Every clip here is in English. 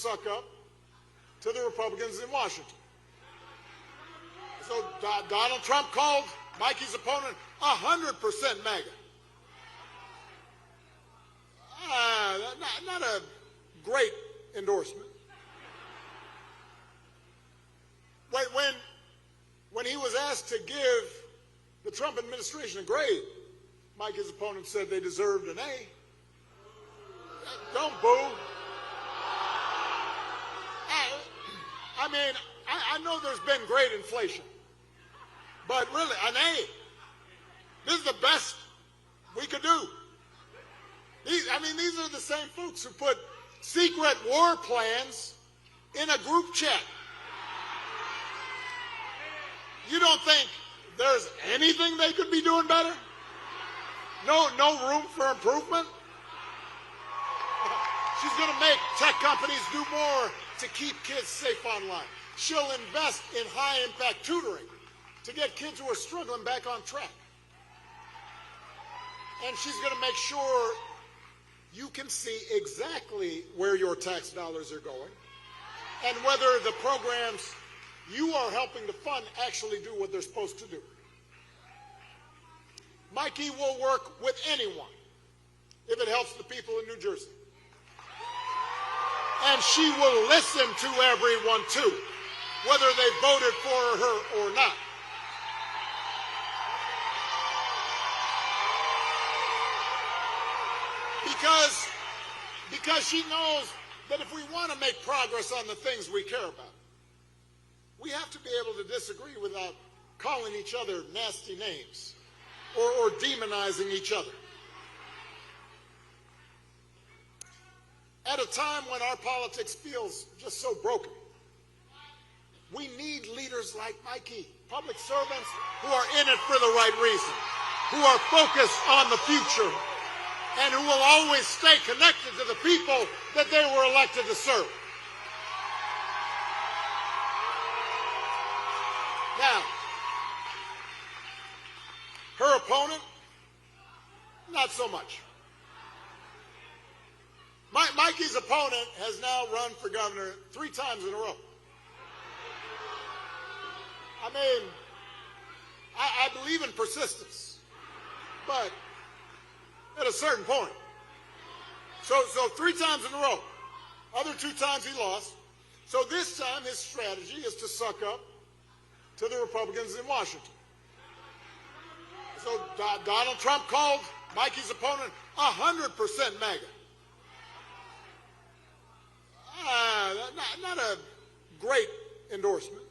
suck up to the Republicans in Washington. So Donald Trump called Mikey's opponent 100% MAGA. Not a great endorsement. When he was asked to give the Trump administration a grade, Mikey's opponent said they deserved an A. Don't boo. I mean, I know there's been great inflation, but really, an A. This is the best we could do. These are the same folks who put secret war plans in a group chat. You don't think there's anything they could be doing better? No room for improvement? She's going to make tech companies do more to keep kids safe online. She'll invest in high-impact tutoring to get kids who are struggling back on track. And she's going to make sure you can see exactly where your tax dollars are going and whether the programs you are helping to fund actually do what they're supposed to do. Mikey will work with anyone if it helps the people in New Jersey. And she will listen to everyone too, whether they voted for her or not. Because she knows that if we want to make progress on the things we care about, we have to be able to disagree without calling each other nasty names or demonizing each other. At a time when our politics feels just so broken, we need leaders like Mikey, public servants who are in it for the right reason, who are focused on the future, and who will always stay connected to the people that they were elected to serve. Now, her opponent, not so much. Mikey's opponent has now run for governor 3 times in a row. I mean, I believe in persistence, but at a certain point. So 3 times in a row. Other 2 times he lost. So this time his strategy is to suck up to the Republicans in Washington. So Donald Trump called Mikey's opponent 100% MAGA. Not a great endorsement.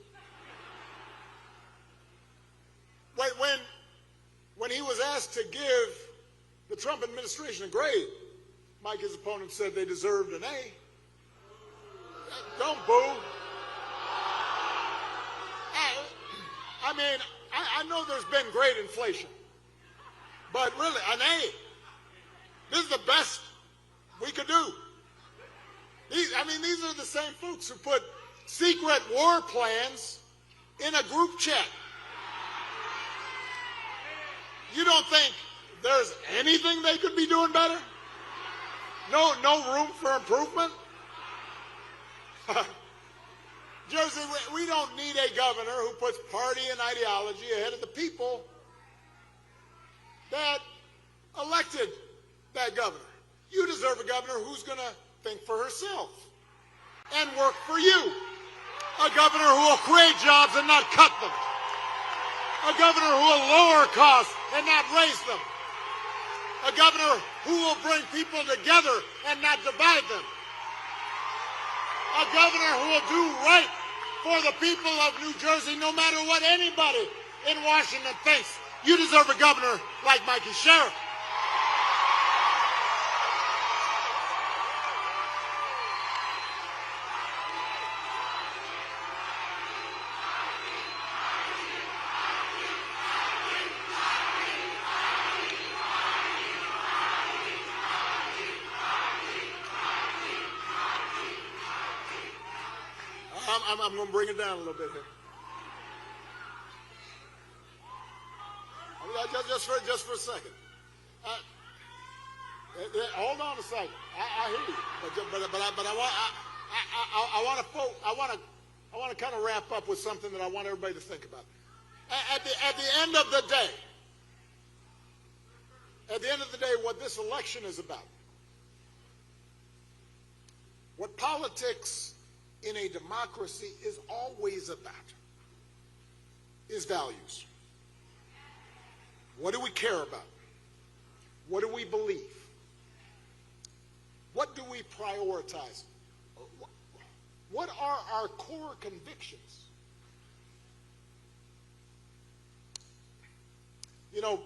When he was asked to give the Trump administration a grade, Mikey's opponent said they deserved an A. Don't boo. I know there's been great inflation, but really, an A. This is the best we could do. These are the same folks who put secret war plans in a group chat. You don't think there's anything they could be doing better? No room for improvement? Jersey, we don't need a governor who puts party and ideology ahead of the people that elected that governor. You deserve a governor who's going to think for herself and work for you. A governor who will create jobs and not cut them. A governor who will lower costs and not raise them. A governor who will bring people together and not divide them. A governor who will do right for the people of New Jersey, no matter what anybody in Washington thinks. You deserve a governor like Mikey Sherrill. I'm going to bring it down a little bit here. Just for a second. Hold on a second. I hear you, but want to kind of wrap up with something that I want everybody to think about. At the end of the day, what this election is about, what politics in a democracy is always about, is values. What do we care about? What do we believe? What do we prioritize? What are our core convictions? You know,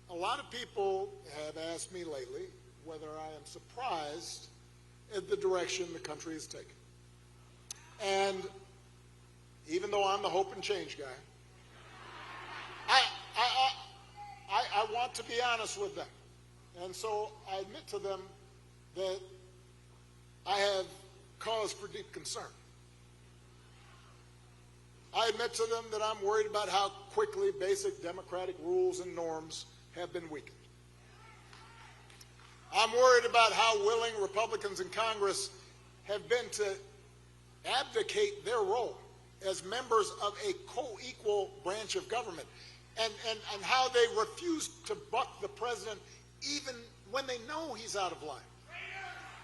a lot of people have asked me lately whether I am surprised at the direction the country is taking. And even though I'm the hope and change guy, I want to be honest with them. And so I admit to them that I have cause for deep concern. I admit to them that I'm worried about how quickly basic democratic rules and norms have been weakened. I'm worried about how willing Republicans in Congress have been to abdicate their role as members of a co-equal branch of government, and how they refuse to buck the president even when they know he's out of line.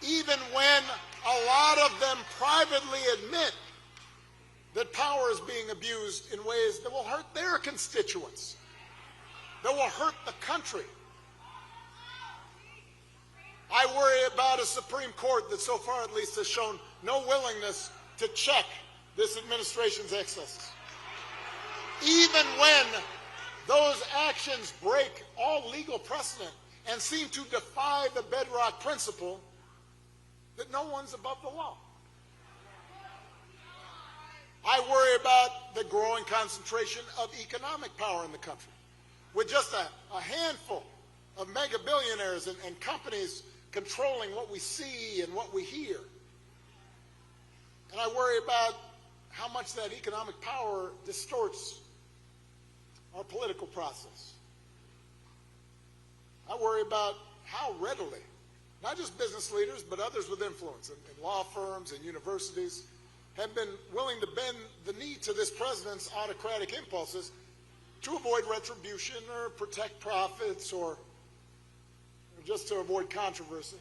Even when a lot of them privately admit that power is being abused in ways that will hurt their constituents, that will hurt the country. I worry about a Supreme Court that so far at least has shown no willingness to check this administration's excesses. Even when those actions break all legal precedent and seem to defy the bedrock principle that no one's above the law. I worry about the growing concentration of economic power in the country, with just a handful of mega billionaires and companies controlling what we see and what we hear. And I worry about how much that economic power distorts our political process. I worry about how readily, not just business leaders, but others with influence in law firms and universities, have been willing to bend the knee to this president's autocratic impulses to avoid retribution or protect profits or just to avoid controversy.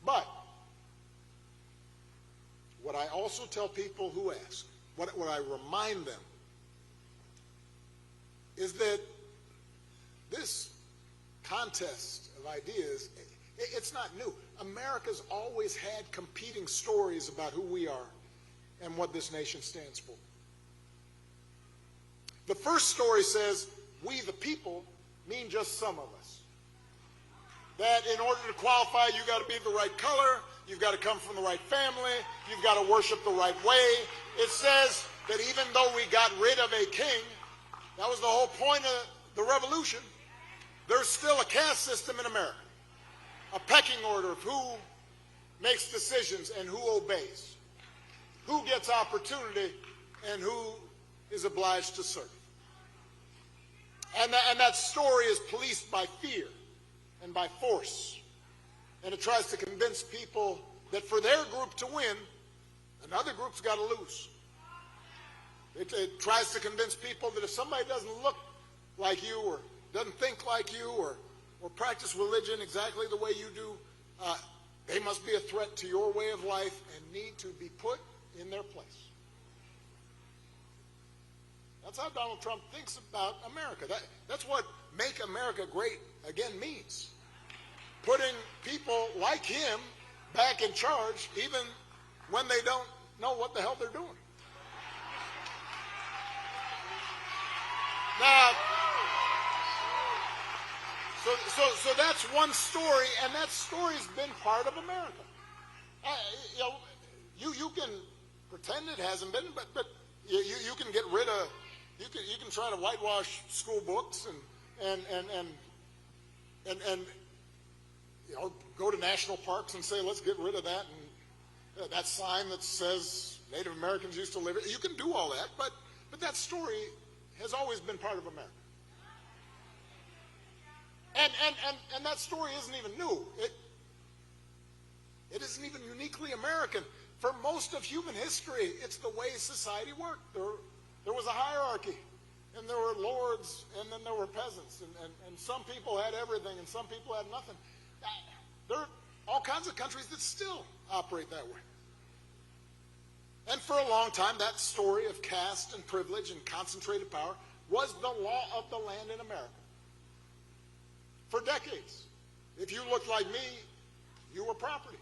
But what I also tell people who ask, what I remind them, is that this contest of ideas, it's not new. America's always had competing stories about who we are and what this nation stands for. The first story says, we the people mean just some of us. That in order to qualify, you got to be the right color, you've got to come from the right family, you've got to worship the right way. It says that even though we got rid of a king, that was the whole point of the revolution, there's still a caste system in America, a pecking order of who makes decisions and who obeys, who gets opportunity and who is obliged to serve. And that story is policed by fear and by force. And it tries to convince people that for their group to win, another group's got to lose. It tries to convince people that if somebody doesn't look like you or doesn't think like you or practice religion exactly the way you do, they must be a threat to your way of life and need to be put in their place. That's how Donald Trump thinks about America. That's what Make America Great Again means. Putting people like him back in charge even when they don't know what the hell they're doing. Now, so that's one story, and that story's been part of America. You can pretend it hasn't been, but you can get rid of, you can try to whitewash school books and go to national parks and say, let's get rid of that, and that sign that says Native Americans used to live here. You can do all that, but that story has always been part of America. And that story isn't even new. It isn't even uniquely American. For most of human history, it's the way society worked. There was a hierarchy, and there were lords, and then there were peasants, and some people had everything, and some people had nothing. There are all kinds of countries that still operate that way. And for a long time, that story of caste and privilege and concentrated power was the law of the land in America. For decades. If you looked like me, you were property.